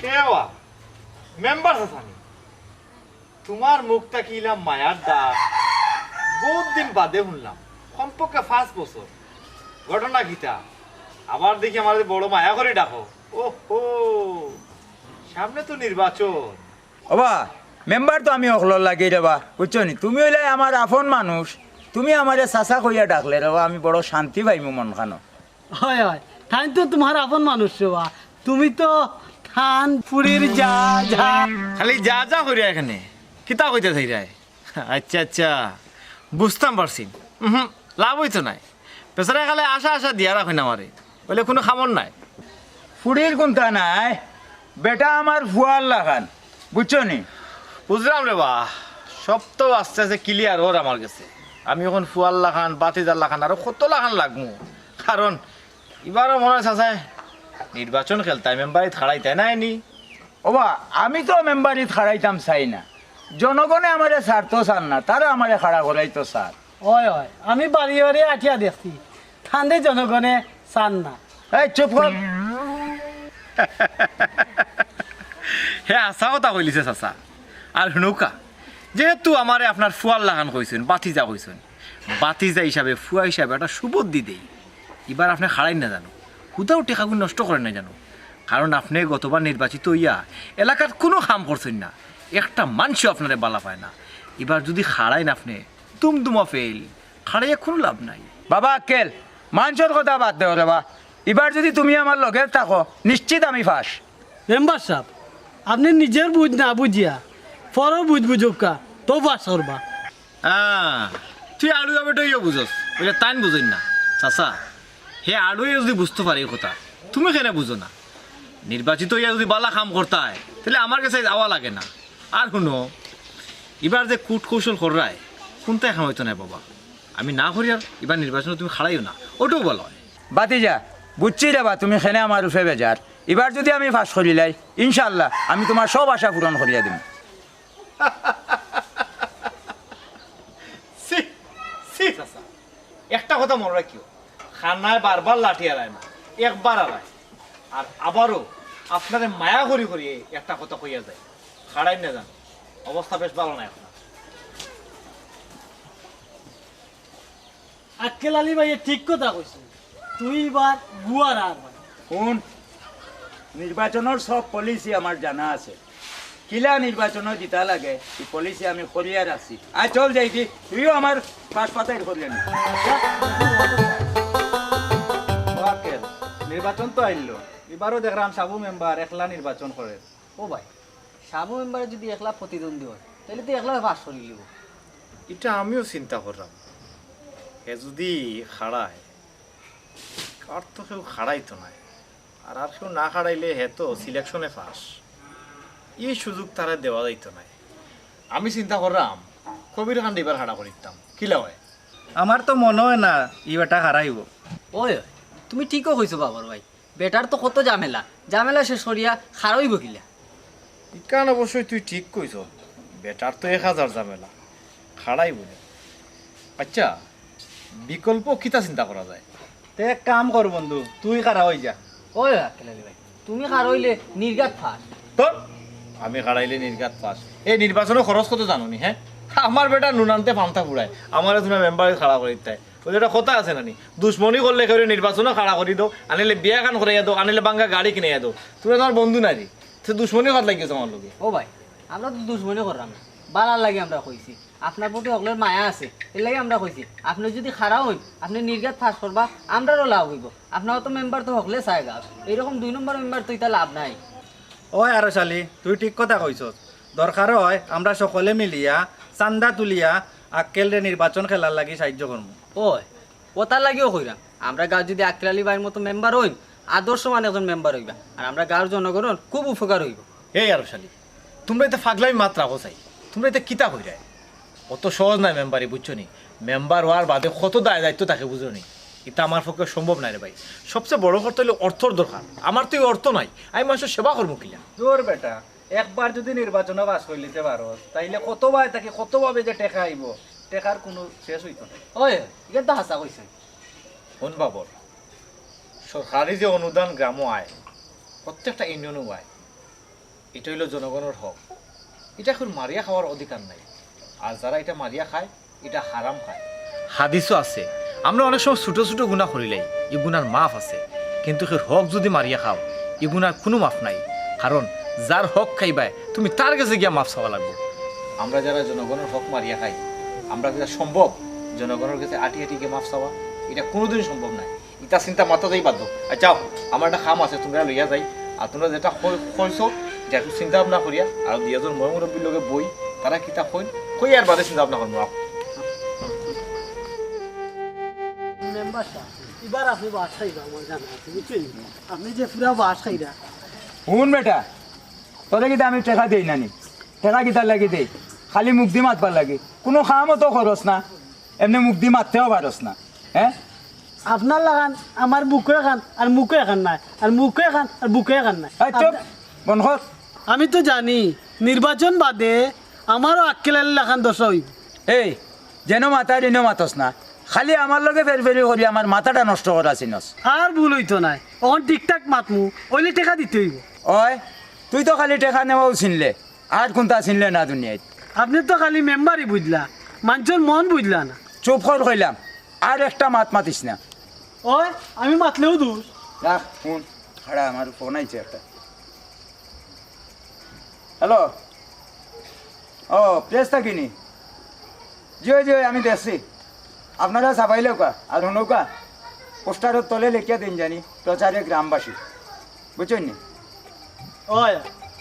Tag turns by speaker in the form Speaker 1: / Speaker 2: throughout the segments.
Speaker 1: কেওয়া member Hasani তোমার মুখটা কিলাম মায়ার ডাক বহুত দিন বাদে শুনলাম কমপক্ষে 5 বছর ঘটনা গীতা আবার দেখি আমাদের বড় মায়া করে ডাকো ওহো সামনে তো নির্বাচন
Speaker 2: ওবা মেম্বার তো আমি অকল লাগি রেবা বুঝছো নি তুমি হইলে আমার আপন মানুষ তুমি আমারে চাচা কইয়া ডাকলে রেবা আমি বড় শান্তি পাইমু মন খানো
Speaker 3: হয় হয় থান তো তোমার আপন মানুষ রেবা তুমি তো থান পুরীর যা যা
Speaker 1: খালি যা যা করিয়া এখানে কিতা কইতে চাই যায় আচ্ছা আচ্ছা বুঝতাম পারছি লাভ হইতো নাই পেছনে খালে আশা আশা দিয়া রাখেন আমারে বলে কোনো খামর নাই
Speaker 2: ফুড়ির কোনটা নাই বেটা আমার ফুয়ার লাগান বুঝছো নি
Speaker 1: বুঝলাম রে বা সব তো আস্তে আস্তে ক্লিয়ার ওর আমার কাছে আমি এখন ফুয়াল লাখান বাতিদার লাখান আরো কত লাখান লাগবো কারণ এবারও মনে আছে নির্বাচন খেলতাই মেম্বারি থাড়াইতাই নাই নি
Speaker 2: ওবা আমি তো মেম্বারি খাড়াইতাম চাই না জনগণে আমারে ছাড় তো চান না তারা আমারে খাড়া করাই তো স্যার
Speaker 3: হয় হয় আমি বাড়ি বাড়ি আঠিয়া দেখছি ঠান্ডে জনগণে চান না
Speaker 2: এই চুপ কর
Speaker 1: হ্যাঁ আশা কথা কইলিছে চাচা আর নৌকা যেহেতু আমারে আপনার ফুয়াল লাগান কইছেন বাতিজা কইছেন বাতিজা হিসাবে ফুয়া হিসাবে একটা সুবোধ দি দেই এবার আপনি খাড়াই না জানো হুদাও টেকাগুলো নষ্ট করেন না জানো কারণ আপনি গতবার নির্বাচিত হইয়া এলাকার কোনো কাম করছেন না একটা মানুষও আপনারে বালা পায় না এবার যদি খাড়াই না আপনি তুমতুমা ফেল খাড়াইয়া কোনো লাভ নাই
Speaker 2: বাবা আক্কেল মানুষের কথা বাদ দেও রে বা এবার যদি তুমি আমার লগে থাকো নিশ্চিত আমি ফাঁস
Speaker 3: মেম্বার সাহেব আপনি নিজের বুঝ না বুঝিয়া পরও বুঝ বুঝুকা তো বাস করবা
Speaker 1: তুই আলু যাবে তো ইয়ে বুঝস ওইটা তাইন বুঝেন না চাচা হে আলুয়ে যদি বুঝতে পারে এই কথা তুমি কেন বুঝো না নির্বাচিত ইয়া যদি বালা কাম করতে হয় তাহলে আমার কাছে যাওয়া লাগে না আর শুনো এবার যে কূট কৌশল করায় কোনটা এখন হইতো না বাবা আমি না করি আর এবার নির্বাচনে তুমি খাড়াইও না ওটাও বলা হয়
Speaker 2: বাতিজা বুঝছি রে বা তুমি খেনে আমার রূপে বেজার এবার যদি আমি ফাঁস করিলাই ইনশাল্লাহ আমি তোমার সব আশা পূরণ করিয়া দিম
Speaker 1: একটা কথা মনে রাখিও খানায় বারবার লাঠি আড়ায় না একবার আড়ায় আর আবারও আপনাদের মায়া করি করিয়ে একটা কথা কইয়া যায় খাড়াই না যান অবস্থা বেশ ভালো নাই আপনার
Speaker 3: আক্কেল আলী ভাই ঠিক কথা কইছে তুই এবার গুয়ার আর
Speaker 2: কোন নির্বাচনের সব পলিসি আমার জানা আছে কিলা নির্বাচন জিতা লাগে এই পলিসি আমি করিয়া রাখছি আর চল যাই কি তুইও আমার পাশ পাতাই করলেন
Speaker 1: নির্বাচন তো আইলো এবারও দেখলাম সাবু মেম্বার একলা নির্বাচন করে
Speaker 4: ও ভাই সাবু মেম্বারে যদি একলা প্রতিদ্বন্দ্বী হয় তাহলে তো একলা পাস করে লিব
Speaker 1: এটা আমিও চিন্তা করলাম হে যদি খাড়ায় আর তো কেউ খাড়াই তো নাই আর আর কেউ না খাড়াইলে হে তো সিলেকশনে ফাঁস এই সুযোগ তারা দেওয়া যাইতো নাই আমি চিন্তা করলাম কবির খান এবার হাড়া করিতাম কিলা হয়
Speaker 5: আমার তো মনে হয় না ইবাটা হারাইব
Speaker 4: ওই তুমি ঠিকও কইছো বাবর ভাই বেটার তো কত ঝামেলা ঝামেলা শেষ করিয়া খারইব কিলা
Speaker 1: ইকান অবশ্যই তুই ঠিক কইছ বেটার তো 1000 ঝামেলা খাড়াই বলে আচ্ছা বিকল্প কিতা চিন্তা করা যায়
Speaker 5: তে এক কাম কর বন্ধু তুই কারা হই যা
Speaker 4: ওই আক্কেল আলী ভাই তুমি খারইলে নির্ঘাত ফাঁস
Speaker 1: তোর আমি খাড়াইলে নির্ঘাত পাস এই নির্বাচনের খরচ কত জানো নি হ্যাঁ আমার বেটা নুনান্তে ফান্তা ফুড়ায় আমার তুমি মেম্বারে খাড়া করে দিতে ওই যেটা কথা আছে নানি দুশ্মনী করলে কেউ নির্বাচনও খাড়া করে দাও আনিলে বিয়া খান করাইয়া দাও আনিলে বাঙ্গা গাড়ি কিনে দাও তুমি তোমার বন্ধু নারী সে দুশ্মনী হাত লাগিয়েছে আমার লোকে
Speaker 4: ও ভাই আমরা তো দুশ্মনী করলাম না বালার লাগে আমরা কইছি আপনার প্রতি অগলের মায়া আছে এর লাগে আমরা কইছি আপনি যদি খারাপ হইন আপনি নির্ঘাত ফাঁস করবা আমরারও লাভ হইব আপনারও তো মেম্বার তো হকলে চাই গা এইরকম 2 নম্বর মেম্বার তো এটা লাভ নাই
Speaker 5: ওই আর শালি তুই ঠিক কথা কইছস দরকার হয় আমরা সকলে মিলিয়া চান্দা তুলিয়া আক্কেলরে নির্বাচন খেলার লাগি সাহায্য করবো
Speaker 4: ওই ওটার লাগিও কইরাম আমরা গাঁও যদি আক্কেল আলী ভাইয়ের মতো মেম্বার হইম আদর্শ মানে একজন মেম্বার হইবা আর আমরা গাঁওর জনগণের খুব উপকার হইব
Speaker 1: এই আর শালি তোমরা এতে ফাগলামি মাত্রা চাই তোমরা এতে কিতা হই যায় অত সহজ নাই মেম্বারই বুঝছো নি মেম্বার হওয়ার বাদে কত দায় দায়িত্ব তাকে বুঝো নি এটা আমার পক্ষে সম্ভব নাই রে ভাই সবচেয়ে বড় কথা হলো অর্থর দরকার আমার তো অর্থ নাই আমি মানুষের সেবা করবো কিনা
Speaker 5: তোর বেটা একবার যদি নির্বাচনে পাস করে নিতে পারো তাইলে কতবার তাকে কতভাবে যে টেকা আইব টেকার কোনো শেষ হইতো না
Speaker 4: ওই এটা তো হাসা কইছেন
Speaker 1: শোন বাবর সরকারি যে অনুদান গ্রাম আয় প্রত্যেকটা ইউনিয়নও হয়, এটা হইল জনগণের হক। এটা এখন মারিয়া খাওয়ার অধিকার নাই, আর যারা এটা মারিয়া খায় এটা হারাম খায়। হাদিসও আছে, আমরা অনেক সময় ছোটো ছোটো গুণা করিলাই, এই গুণার মাফ আছে, কিন্তু সেই হক যদি মারিয়া খাও এই গুণার কোনো মাফ নাই। কারণ যার হক খাইবাই তুমি তার কাছে গিয়া মাফ চাওয়া লাগবে। আমরা যারা জনগণের হক মারিয়া খাই, আমরা যেটা সম্ভব জনগণের কাছে আটি আটি গিয়ে মাফ চাওয়া, এটা কোনোদিন সম্ভব নাই। এটা চিন্তা মাথাতেই বাধ্য। আর যাও, আমার একটা খাম আছে, তোমরা লইয়া যাই। আর তোমরা যেটা কইছো যেহেতু চিন্তা ভাবনা করিয়া, আর দুজন মই মুরব্বীর লগে বই তারা কিতাব কই আর বাদে চিন্তা ভাবনা করবো।
Speaker 3: মেম্বার সাহেব, এবার আপনি বাস খাইবা, আমার জানা আছে, বুঝছেন? আপনি যে পুরা বাস খাইরা।
Speaker 2: শুন বেটা, তোরে কিতা আমি টেকা দেই নানি, টেকা কিতার লাগি দেই খালি মুখ দি মাতবার লাগে, কোনো কামও তো খরচ না, এমনি মুখ দি মারতেও পারস না। হ্যাঁ,
Speaker 3: আপনার লাগান আমার বুকে খান আর মুখে খান নাই, আর মুখে খান আর বুকে খান নাই।
Speaker 2: এই চুপ, বন্ধ কর।
Speaker 3: আমি তো জানি নির্বাচন বাদে আমারও আক্কেল আলী লাখান দোষ হইব।
Speaker 2: এই যেন মাতার এনে মাতস না, খালি আমার লগে ফেরি করি আমার মাথাটা নষ্ট করা চিনস।
Speaker 3: আর ভুল হইতো নাই, ওখান ঠিকঠাক মাতমু, ওইলে টেকা দিতে হইব।
Speaker 2: ওই তুই তো খালি টেকা নেওয়াও চিনলে, আর কোনটা চিনলে না দুনিয়ায়।
Speaker 3: আপনি তো খালি মেম্বারই বুঝলা, মানুষের মন বুঝলা না।
Speaker 2: চুপ কর কইলাম, আর একটা মাত মাতিস না।
Speaker 3: ওই আমি মাতলেও দোষ।
Speaker 2: রাখ ফোন, খাড়া আমার ফোন আইছে একটা। হ্যালো, ও প্রেস থাকিনি? জি জি আমি দেখছি, আপনারা চাবাইলেও কা আর নৌকা পোস্টারের তলে লিখিয়া দিন জানি প্রচারে গ্রামবাসী, বুঝছেন নি?
Speaker 3: ওই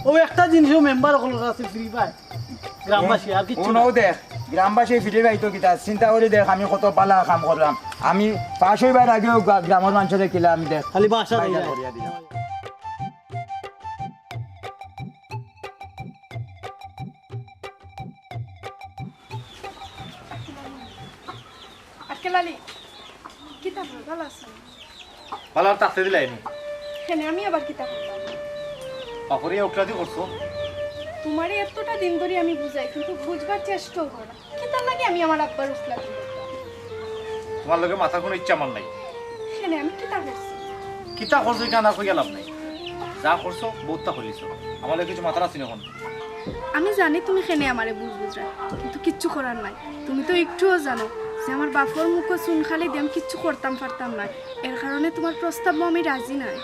Speaker 3: ও একটা জিনিসও মেম্বার কাছে ফ্রি পায় গ্রামবাসী, আর কিছু না।
Speaker 2: ও দেখ গ্রামবাসী ফিরে পাইতো কিতা চিন্তা করে দেখ, আমি কত পালা কাম করলাম, আমি পাশ হইবার আগেও গ্রামের মানুষের কিলা আমি দেখ
Speaker 3: খালি বাসা
Speaker 2: বাইরে
Speaker 3: দিলাই।
Speaker 2: করিয়া দিলাম।
Speaker 6: আক্কেল আলী, কিতাব ভালো আছে?
Speaker 1: ভালো আর তাতে দিলাইনি
Speaker 6: হ্যাঁ, আমি আবার কিতাব
Speaker 1: পাপড়িয়া উকরাতি করছো।
Speaker 6: তোমার এতটা দিন ধরে আমি বুঝাই, কিন্তু বুঝবার চেষ্টাও করো না। কিতাব লাগে আমি আমার আব্বার উফলা দিই।
Speaker 1: তোমার লগে মাথা কোনো ইচ্ছা আমার নাই।
Speaker 6: হ্যাঁ, আমি কিতাব করছি।
Speaker 1: কিতা করছো কেন কই লাভ নাই, যা করছো বহুতটা করিছো, আমার লগে কিছু মাথা আছে এখন।
Speaker 6: আমি জানি তুমি খেনে আমারে বুঝরা, কিন্তু কিচ্ছু করার নাই। তুমি তো একটুও জানো যে আমার বাপর মুখে চুন খালি দিয়ে আমি কিচ্ছু করতাম পারতাম না, এর কারণে তোমার প্রস্তাব আমি রাজি নাই।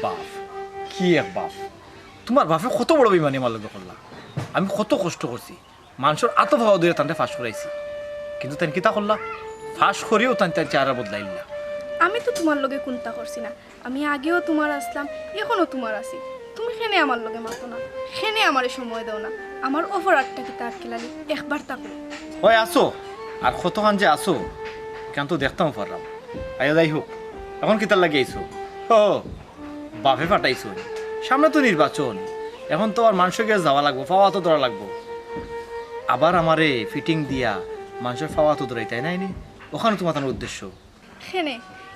Speaker 1: বাপ কি এক বাপ, তোমার বাপে কত বড় বিমানি আমার লগে করলা। আমি কত কষ্ট করছি, মানুষের আত ভাবা দিয়ে তান্তে ফাঁস করাইছি, কিন্তু তাই কিতা করলা, ফাঁস করিও তান তার চেহারা বদলাইলা।
Speaker 6: আমি তো তোমার লগে কোনটা করছি না, আমি আগেও তোমার আসলাম, এখনো তোমার আছি। তুমি খেনে আমার লগে মাতো না, খেনে আমারে সময় দাও না। আমার অপরাধটা কি তার খেলালি একবার তাকো।
Speaker 1: ওই আসো, আর কতক্ষণ যে আসো কেন তো দেখতাম পারলাম। আয়া যাই হোক, এখন কিতার লাগে আইসো? ও বাপে ফাটাইছো, সামনে তো নির্বাচন, এখন তো আর মানুষের কাছে যাওয়া লাগবো, পাওয়া তো ধরা লাগবো। আবার আমারে ফিটিং দিয়া মানুষের পাওয়া তো ধরাই, তাই নাইনি? ওখানে তোমার উদ্দেশ্য
Speaker 6: খেনে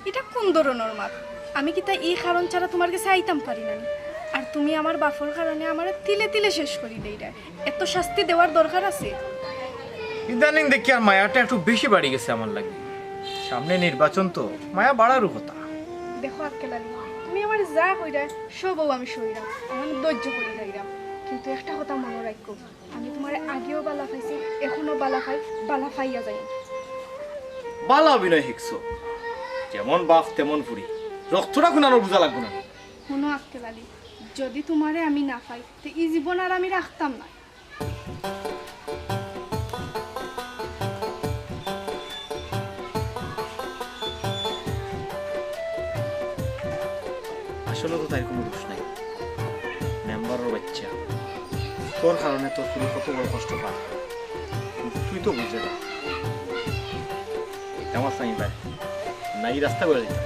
Speaker 6: এটা কোন ধরনের মাত? আমি কি তাই এই কারণ ছাড়া তোমার কাছে আইতাম পারি না? আর তুমি আমার বাপর কারণে আমার তিলে তিলে শেষ করি দেইরা, এত শাস্তি দেওয়ার দরকার আছে?
Speaker 1: ইদানিং দেখি আর মায়াটা একটু বেশি বাড়ি গেছে আমার লাগে। সামনে নির্বাচন তো মায়া বাড়ারও কথা।
Speaker 6: দেখো আক্কেল আলী, তুমি আমার যা কইরা সবও আমি সইরাম, আমি ধৈর্য করে যাইরাম, কিন্তু একটা কথা মনে রাখো, আমি তোমার আগেও বালা পাইছি, এখনো বালা পাই, বালা পাইয়া যাই।
Speaker 1: বালা অভিনয় শিখছো, যেমন বাপ তেমন ফুরি, রক্তটা খুনানোর বোঝা লাগবো না।
Speaker 6: শুনো আক্কেল আলী, যদি তোমারে আমি না পাই তো এই জীবন আর আমি রাখতাম না।
Speaker 1: আসলে তো তাই কোনো দোষ নাই, মেম্বারের বাচ্চা, তোর কারণে তোর ফুরি কত বড় কষ্ট পায়, তুই তো বুঝে না। আমার সাই ভাই নাই রাস্তা করে দিতে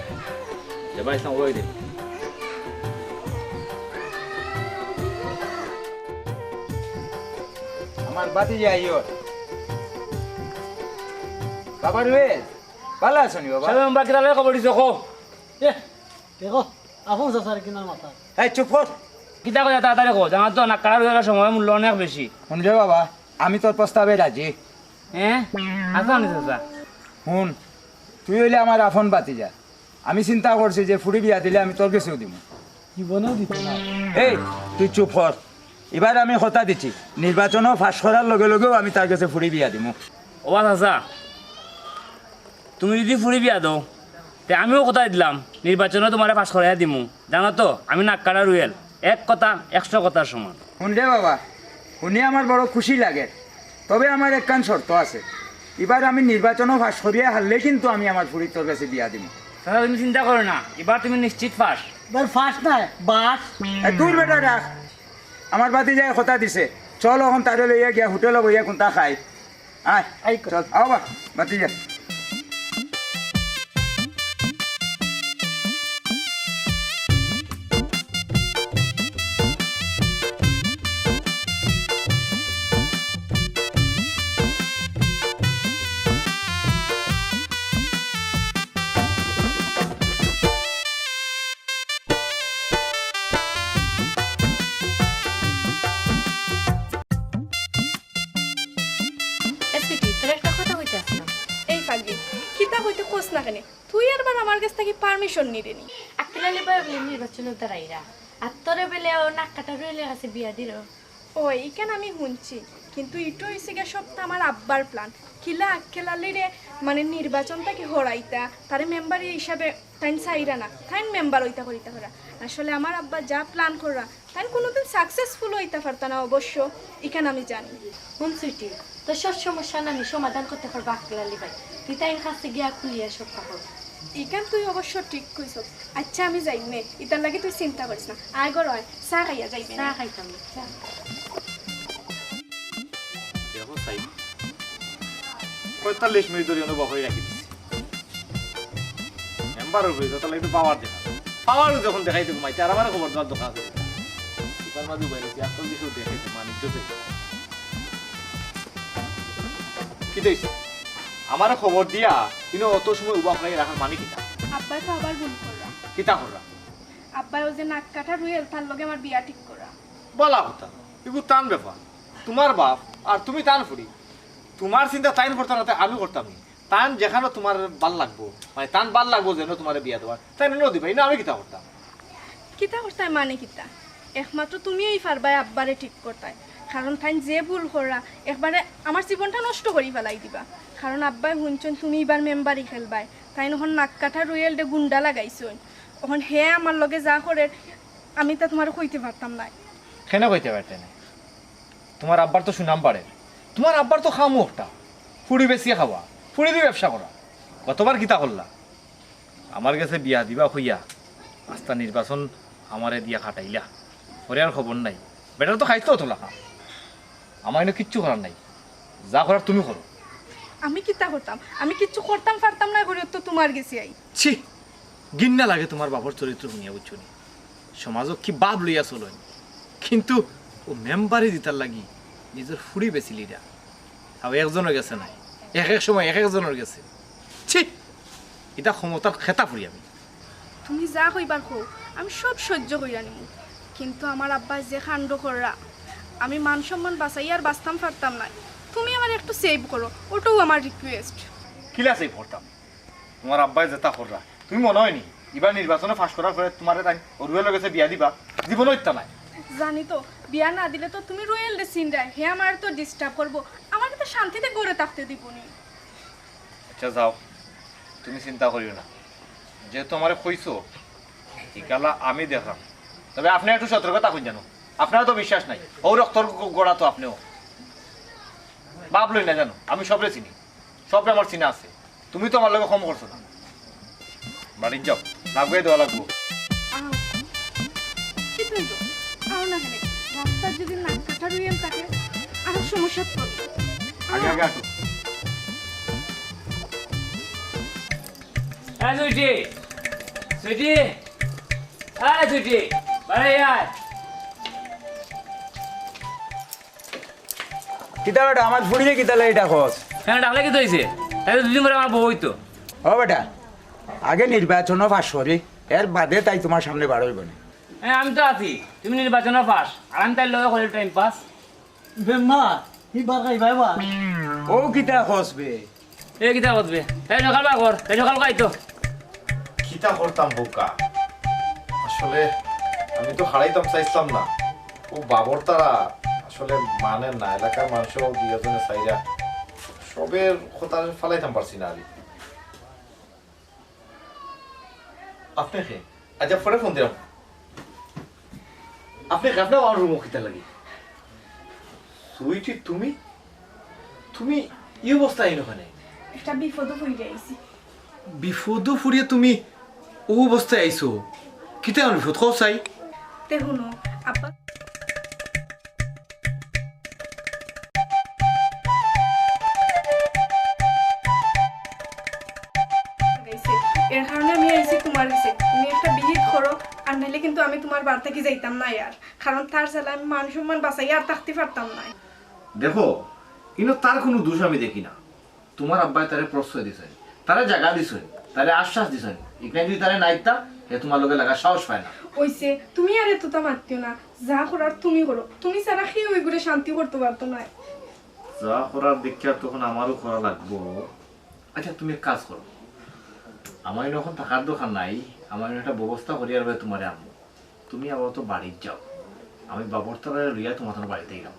Speaker 1: যে ভাই সাম ওই দিন
Speaker 2: আমার বাতি যাইও বাবা রে, ভালো আছো নি বাবা?
Speaker 4: আমরা কিতালে খবর দিছো কো
Speaker 3: এ দেখো আপন চাচার কিনার মাথা।
Speaker 2: এই চুপ কর।
Speaker 4: কিতা কইয়া তাড়াতাড়ি কো, জানা তো নাকার হইবার সময় মূল্য অনেক বেশি।
Speaker 2: শুন রে বাবা, আমি তোর প্রস্তাবে রাজি।
Speaker 4: হ্যাঁ আসা নি চাচা?
Speaker 2: শুন, তুই হইলে আমার আফন বাতি যা, আমি চিন্তা করছি যে ফুড়ি বিয়া দিলে আমি তোর কাছেও দিব,
Speaker 3: জীবনেও দিতে না।
Speaker 2: এই তুই চুপ কর। এবার আমি কথা দিচ্ছি, নির্বাচনও ফাঁস করার লগে লগেও আমি তার কাছে ফুড়ি বিয়া দিব।
Speaker 7: ও চাচা তুমি যদি ফুরি বিয়া দাও তে আমিও কথা দিলাম নির্বাচনে তোমার পাশ করাইয়া দিমু। জানো তো আমি নাক্কাটা রুয়েল, এক কথা 100 কথার সমান।
Speaker 2: শুনলে বাবা, শুনি আমার বড় খুশি লাগে, তবে আমার একখান শর্ত আছে। এবার আমি নির্বাচনও ফাঁস করিয়া হারলে কিন্তু আমি আমার ফুড়ি তোর কাছে বিয়া দিব।
Speaker 7: চাচা তুমি চিন্তা করো না, এবার তুমি নিশ্চিত পাস।
Speaker 3: এবার ফার্স্ট নাই বাস।
Speaker 2: দূর বেটা রাখ, আমার বাতি যায় কথা দিছে। চল এখন তারে লইয়া গিয়া হোটেলে বইয়া কোনটা খাই। আয় চল আও বা বাতি যা।
Speaker 6: এই পাগলি কিতা হইতে কোস না কেন, তুই আরবার আমার কাছ থেকে পারমিশন নিরে নি।
Speaker 8: আক্কেল আলী ভাই বলে নির্বাচনের দ্বারাইরা আর তোরে বেলে ও নাক কাটা রইলে কাছে বিয়া দিল।
Speaker 6: ও এইখান আমি শুনছি, কিন্তু ইটো হয়েছে গিয়ে সবটা আমার আব্বার প্ল্যান। কিলা আক্কেল আলীরে মানে নির্বাচনটাকে হরাইতা, তারে মেম্বার হিসাবে তাইন চাইরা না, তাইন মেম্বার হইতা করিতা করা। আসলে আমার আব্বা যা প্ল্যান করা তাইন কোনোদিন সাকসেসফুল হইতা পারতা না অবশ্য, এখান আমি জানি।
Speaker 8: শুন সুইটি, তোর সব সমস্যা না আমি সমাধান করতে পারবো আক্কেল আলী ভাই। তুই তাই কাছে গিয়া খুলিয়া সব কাপড়।
Speaker 6: এখান তুই অবশ্য ঠিক কইস। আচ্ছা আমি যাই নে, ইতার লাগে তুই চিন্তা করিস না। আয় গর হয় চা খাইয়া যাইবে
Speaker 8: চা খাইতাম চা।
Speaker 1: দেখো সাইব 45 মিনিট ধরে অনুভব হয়ে রাখি দিচ্ছি। মেম্বারের হয়ে যত লাগে পাওয়ার দেখা, পাওয়ার যখন দেখাই দেবো মাইতে আর আমার খবর দেওয়ার দোকান আছে। এবার মাঝে বাইরেছি আসল কিছু দেখাইছে বাণিজ্য থেকে। কি দেখছি আমার খবর দিয়া কিন্তু অত সময় উবা হয়ে রাখার মানে কিতা?
Speaker 6: আব্বাই তো আবার ভুল কররা।
Speaker 1: কিতা কররা?
Speaker 6: আব্বাই ও যে নাক কাটা রুয়েল তার লগে আমার বিয়া ঠিক করা।
Speaker 1: বলা কথা এগুলো টান ব্যাপার। তোমার বাপ আর তুমি টান ফুরি, তোমার চিন্তা টাইন করতাম না, আমি করতাম নি। টান যেখানে তোমার ভাল লাগবো, মানে টান ভাল লাগবো যেন তোমার বিয়া দেওয়ার, তাই ন দিবাই না, আমি কিতা করতাম?
Speaker 6: কিতা করতাই মানে কিতা? একমাত্র তুমিই পারবাই আব্বারে ঠিক করতাই, কারণ তাই যে ভুল করা একবারে আমার জীবনটা নষ্ট করি ফেলাই দিবা। কারণ আব্বাই শুনছেন তুমি এবার মেম্বারই খেলবাই, তাই নখন নাক কাটা রুয়েল ডে গুন্ডা লাগাইছন। এখন হে আমার লগে যা করে আমি তা তোমার কইতে পারতাম না।
Speaker 1: কেন কইতে পারতে না? তোমার আব্বার তো সুনাম বাড়ে, তোমার আব্বার তো খামু একটা ফুড়ি বেশি খাওয়া, ফুড়ি দিয়ে ব্যবসা করা। কতবার কিতা করলা? আমার কাছে বিয়া দিবা হইয়া আস্তা নির্বাচন আমারে দিয়া খাটাইলা, পরে আর খবর নাই। বেটার তো খাইতেও তোলা খা, আমার এনে কিচ্ছু করার নাই, যা করার তুমি করো।
Speaker 6: আমি কিতা করতাম? আমি কিচ্ছু করতাম পারতাম না, করে তো তোমার গেছি আই।
Speaker 1: ছি, গিন্না লাগে তোমার বাবার চরিত্র শুনিয়া, বুঝছো নি? সমাজও কি বাপ লইয়া চলেন, কিন্তু ও মেম্বারই দিতার লাগি নিজের ফুড়ি বেচিলিরা। আর একজনের গেছে নাই, এক এক সময় এক একজনের গেছে। ছি, এটা ক্ষমতার খেতা ফুরি আমি।
Speaker 6: তুমি যা কইবার কও, আমি সব সহ্য কইরা নিব, কিন্তু আমার আব্বা যে কাণ্ড কররা আমি মান সম্মান বাঁচাই আর বাঁচতাম পারতাম না। তুমি আমার একটু সেভ করো, ওটাও আমার রিকোয়েস্ট।
Speaker 1: কিলাসে পড়তাম তোমার আব্বাই যেটা কররা, তুমি মনে হয়নি এবার নির্বাচনে ফাঁস করার পরে তোমার তাই রুয়েলের কাছে বিয়া দিবা? জীবনও ইত্যা নাই।
Speaker 6: জানি তো, বিয়া না দিলে তো তুমি রয়েল ডে সিনরাই হে আমার তো ডিস্টার্ব করবো, আমাকে তো শান্তিতে গড়ে থাকতে দিবনি।
Speaker 1: আচ্ছা যাও, তুমি চিন্তা করিও না, যেহেতু আমার কইছো ইকালা আমি দেখলাম। তবে আপনি একটু সতর্কতা কই জানো, আপনারা তো বিশ্বাস নাই, ও রক্তর গোড়া তো আপনিও বাপ লই না জানো। আমি সবরে চিনি, সবরে আমার চিনা আছে। তুমি তো আমার লগে কম করছো না। বাড়ির যাও, লাগবে দেওয়া লাগবো।
Speaker 6: আও কি তুই তো আও না কেন? রাস্তার যদি নাক কাটা রুয়েল থাকে আরো সমস্যা পড়বে।
Speaker 1: আগে আগে আসো।
Speaker 7: হ্যাঁ সুইটি, সুইটি, হ্যাঁ সুইটি, বাড়ি আয়।
Speaker 2: কিতা বেটা আমার ফুড়িয়ে কিতা লাগে এটা খোঁজ?
Speaker 7: কেন ডাকলে কি হয়েছে? তাই দুদিন করে আমার বউ হইতো।
Speaker 2: ও বেটা, আগে নির্বাচনও ফাঁস করি, এর বাদে তাই তোমার সামনে বার হইব না।
Speaker 7: হ্যাঁ আমি তো আছি, তুমি নির্বাচনের পাস আর আমি তাই লগে করে টাইম পাস।
Speaker 3: মেম্বার এবার খাইবাই বা
Speaker 2: ও কিতা খোঁজ বে?
Speaker 7: এই কিতা বলবে? তাই সকাল বা কর, তাই সকাল খাইতো।
Speaker 1: কিতা করতাম বোকা, আসলে আমি তো হারাইতাম চাইছিলাম না, ও বাবর তারা আসলে মানেন না, এলাকার মানুষও দুজনে চাইরা সবের কথা ফালাইতাম পারছি না আমি। আপনি কে? আচ্ছা পরে ফোন দিলাম। আপনি আপনার আমার রুমও খেতে লাগে সুইটি, তুমি তুমি এই অবস্থায় ওখানে?
Speaker 6: একটা বিপদও হয়ে যাইছি।
Speaker 1: বিপদ ফুরিয়ে তুমি ও অবস্থায় আইছো? কিতা বিপদ কও চাই?
Speaker 6: তে শুনো আব্বা, এর কারণে আমি আইছি তোমার কাছে, তুমি একটা বিহিত করো, আর নাহলে কিন্তু আমি তোমার বার থেকে যাইতাম না আর, কারণ তার ছেলে আমি মান সম্মান বাঁচাই আর থাকতে পারতাম না।
Speaker 1: দেখো কিন্তু তার কোনো দোষ আমি দেখি না। তোমার আব্বাই তারে প্রশ্রয় দিছেন, তারা জায়গা দিছেন, তারে আশ্বাস দিছেন, এখানে যদি তারে নাইতা এ তোমার লগে লাগা সাহস পায় না।
Speaker 6: ওইছে তুমি আর এতটা মারতিও না, যা করার তুমি করো, তুমি ছাড়া খেয়ে ওই করে শান্তি করতে পারতো না।
Speaker 1: যা করার দীক্ষা তখন আমারও করা লাগবো। আচ্ছা তুমি এক কাজ করো, আমার এখন থাকার দোকান নাই, আমার একটা ব্যবস্থা করিয়ার ভাই তোমারে আনবো। তুমি আবার তো বাড়ি যাও, আমি বাবর তারা লইয়া তোমার বাড়িতে গেলাম।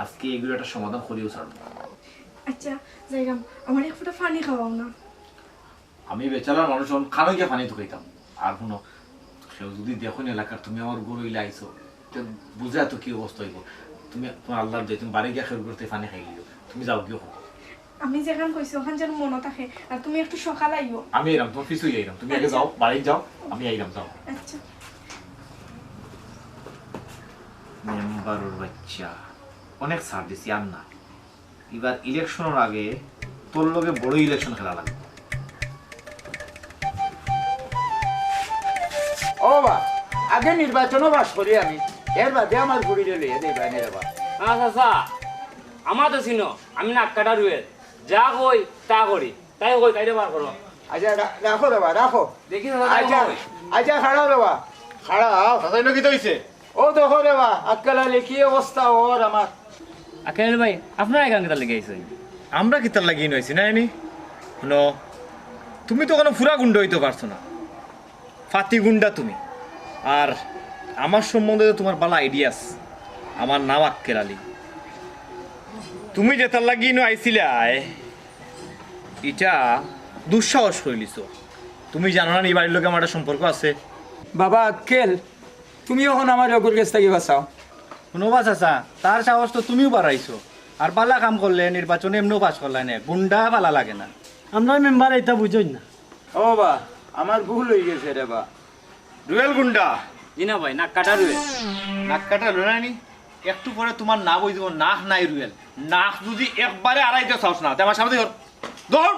Speaker 1: আজকে এগুলো একটা সমাধান করিও ছাড়বো।
Speaker 6: আচ্ছা যাইরাম, আমার এক ফোঁটা পানি খাওয়াও না।
Speaker 1: আমি বেচারার মানুষ খানো গিয়ে পানি ধুকাইতাম। আর কোনো সেও যদি দেখুন এলাকার তুমি আমার গরু ইলে আইসো, তো বুঝে এত কি অবস্থা হইব। তুমি তোমার আল্লাহর যাই তুমি বাড়ি গিয়ে খেয়ে করতে পানি খাই গেলো, তুমি যাও গিয়ে হোক।
Speaker 6: আমি যেখান কইছি ওখান যেন মনে থাকে, আর তুমি একটু সকাল আইও।
Speaker 1: আমি এলাম, তোমার পিছুই আইলাম, তুমি আগে যাও, বাড়ি যাও, আমি আইলাম, যাও।
Speaker 6: আচ্ছা
Speaker 1: মেম্বারের বাচ্চা অনেক ছাড় দিছি আর না, এবার ইলেকশনের আগে তোর লগে বড় ইলেকশন খেলা লাগবে।
Speaker 2: ও বা আগে নির্বাচনও বাস করি আমি, এর বাদে আমার ঘুরিলে লিয়ে দেই বাইনে রে বা।
Speaker 7: আচ্ছা আমার তো চিনো, আমি নাক কাটা রুয়েল, যা কই তা করি, তাই কই তাইলে বার করো।
Speaker 2: আচ্ছা রাখো রে বা, রাখো।
Speaker 7: দেখি
Speaker 2: আচ্ছা আচ্ছা খাড়াও রে বা, খাড়াও।
Speaker 1: তাই কি তো হইছে?
Speaker 2: ও দেখো রে বা, আক্কেল আলী কি অবস্থা ওর আমার।
Speaker 7: আকেল ভাই আপনার এখান কেটা লেগে আইছে?
Speaker 1: আমরা কিতার লাগিয়ে নইছি না এনি শুনো, তুমি তো কোনো ফুরা গুন্ডা হইতে পারছো না, ফাতি গুন্ডা তুমি। আর আমার সম্বন্ধে তো তোমার বালা আইডিয়াস। আমার নাম আক্কেল আলী। তুমি যেতার লাগিয়ে নো আইছিলে এটা দুঃসাহস হইলিছ। তুমি জানো না এই বাড়ির লোকে আমার একটা সম্পর্ক আছে।
Speaker 2: বাবা আক্কেল, তুমি এখন আমার রঘুর কাছ থেকে বাঁচাও।
Speaker 5: শুনবা চাচা, তার সাহস তো তুমিও বাড়াইছো। আর বালা কাম করলে নির্বাচনে এমনিও পাস করলাই না, গুন্ডা বালা লাগে না।
Speaker 3: আমরা মেম্বার এটা বুঝই না।
Speaker 2: ও বা আমার ভুল হয়ে গেছে রে বা।
Speaker 1: রুয়েল গুন্ডা
Speaker 7: জি না ভাই নাক কাটা রুয়েল।
Speaker 1: নাক কাটা লড়াইনি একটু পরে তোমার না বই দিব, নাক নাই রুয়েল। নাক যদি একবারে আড়াইতে চাওস না, আমার সামনে ধর।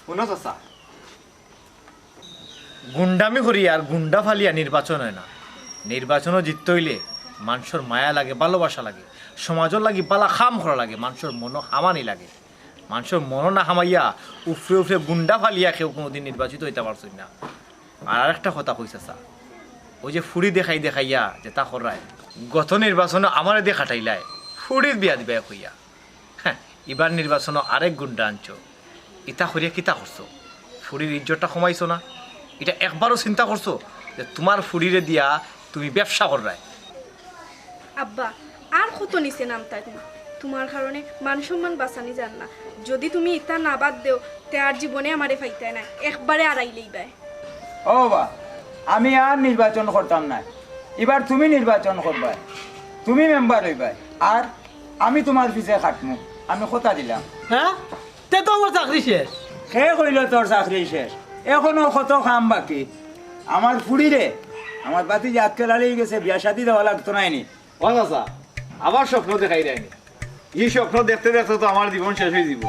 Speaker 1: শুনো চাচা, গুন্ডামি করি আর গুন্ডা ফালিয়া নির্বাচন হয় না। নির্বাচনও জিততে হইলে মানুষের মায়া লাগে, ভালোবাসা লাগে, সমাজের লাগি বালা খাম করা লাগে, মানুষের মনো হামানি লাগে। মানুষের মনো না হামাইয়া উফরে উফরে গুন্ডা ফালিয়া কেউ কোনোদিন নির্বাচিত হইতে পারছই না। আর আরেকটা কথা কইছে চা, ওই যে ফুড়ি দেখাইয়া যে তা করায়, গত নির্বাচনে আমার দিয়ে খাটাইলায় ফুড়ির বিয়া দিবা কইয়া। হ্যাঁ, এবার নির্বাচনে আরেক গুন্ডা আনছো, ইতা করিয়া কিতা করছো? ফুড়ির ইজ্জতটা কমাইছো না? এটা একবারও চিন্তা করছো যে তোমার ফুড়িরে দিয়া তুমি ব্যবসা করায়?
Speaker 6: আব্বা আর কত নিচে নামতা তুমি, তোমার কারণে মান সম্মান বাঁচানি যান না। যদি তুমি ইতা না বাদ দেও তে আর জীবনে আমারে ফাইতায় না, একবারে আড়াইলেই বাই।
Speaker 2: ও বা আমি আর নির্বাচন করতাম না, এবার তুমি নির্বাচন করবা, তুমি মেম্বার হইবাই, আর আমি তোমার পিছে খাটমু, আমি কথা দিলাম।
Speaker 3: হ্যাঁ, তে তো আমার চাকরি শেষ।
Speaker 2: সে কইল তোর চাকরি শেষ, এখনো কত কাম বাকি। আমার ফুড়িরে আমার বাতি যে আক্কেল আলিয়ে গেছে, বিয়া শাদি দেওয়া লাগতো নাইনি।
Speaker 1: ও চাচা, আবার স্বপ্ন দেখাই দেয়নি। এই স্বপ্ন দেখতে দেখতে তো আমার জীবন শেষ হয়ে যাব।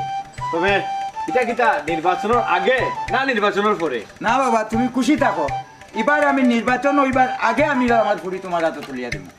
Speaker 1: তবে এটা কিতা নির্বাচনের আগে না নির্বাচনের পরে?
Speaker 2: না বাবা, তুমি খুশি থাকো, এবার আমি নির্বাচন হইবার আগে আমি আমার ফুড়ি তোমার হাতে তুলিয়া দেবো।